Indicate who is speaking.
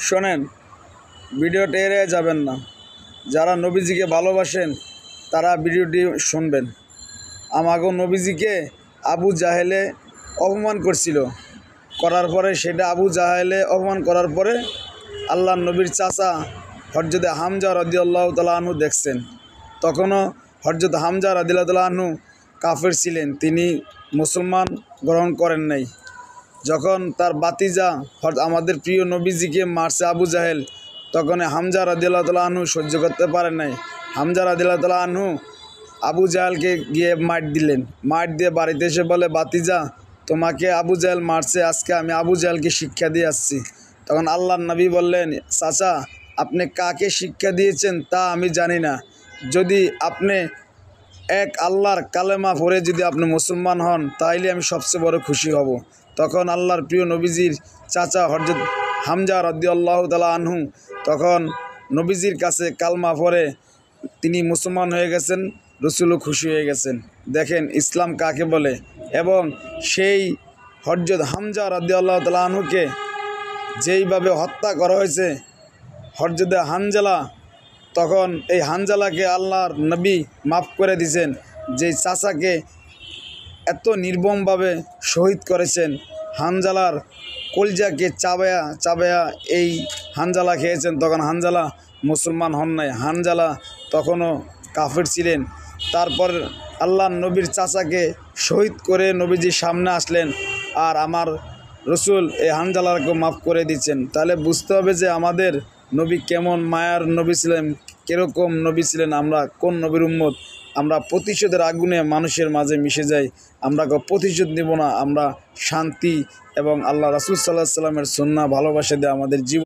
Speaker 1: শোনেন, ভিডিওটা এড়িয়ে যাবেন না। যারা নবীজিকে ভালোবাসেন তারা ভিডিওটি শুনবেন। আমাগো নবীজিকে আবু জাহেলে অপমান করার পরে সেটা আবু জাহেলে অপমান করার পরে আল্লাহর নবীর চাচা হযরত হামজা রাদিয়াল্লাহু তাআলা আনহু দেখছেন। তখনও হযরত হামজা রাদিয়াল্লাহু তাআলা আনহু কাফের ছিলেন, তিনি মুসলমান গ্রহণ করেন নাই। যখন তার বাতিজা আমাদের প্রিয় নবীজিকে মারছে আবু জাহেল, তখন হামজা রাদিয়াল্লাহু তাআলা আনহু সহ্য করতে পারেন নাই। হামজা রাদিয়াল্লাহু তাআলা আনহু আবু জাহেলকে গিয়ে মার দিলেন। মার দিয়ে বাড়িতে এসে বলে, বাতিজা তোমাকে আবু জাহেল মারছে, আজকে আমি আবু জাহেলকে শিক্ষা দিয়ে আসছি। তখন আল্লাহর নবী বললেন, চাচা আপনি কাকে শিক্ষা দিয়েছেন তা আমি জানি না, যদি আপনি এক আল্লাহর কালেমা পড়ে যদি আপনি মুসলমান হন তাইলে আমি সবচেয়ে বড় খুশি হব। তখন আল্লাহর প্রিয় নবীজির চাচা হযরত হামজা রাদিয়াল্লাহু তাআলা আনহু তখন নবীজির কাছে কালমা পড়ে তিনি মুসলমান হয়ে গেছেন, রসুলও খুশি হয়ে গেছেন। দেখেন ইসলাম কাকে বলে। এবং সেই হযরত হামজা রাদিয়াল্লাহু তাআলা আনহুকে যেইভাবে হত্যা করা হয়েছে হযরত হানজালা, তখন এই হানজালাকে আল্লাহর নবী মাফ করে দিয়েছেন। যেই চাচাকে এত নির্মমভাবে শহীদ করেছেন, হানজালার কলজাকে চাবায়া চাবায়া এই হানজালা খেয়েছেন, তখন হানজালা মুসলমান হন নাই, হানজালা তখনও কাফের ছিলেন। তারপর আল্লাহর নবীর চাচাকে শহীদ করে নবীজির সামনে আসলেন, আর আমার রসুল এই হানজালাকে মাফ করে দিচ্ছেন। তাহলে বুঝতে হবে যে আমাদের নবী কেমন মায়ার নবী ছিলেন, কীরকম নবী ছিলেন, আমরা কোন নবীর উম্মত। আমরা প্রতিশোধের আগুনে মানুষের মাঝে মিশে যাই, আমরা প্রতিশোধ নেব না, আমরা শান্তি এবং আল্লাহ রাসূল সাল্লাল্লাহু আলাইহি ওয়াসাল্লামের সুন্নাহ ভালোবাসা দিয়ে আমাদের জীবন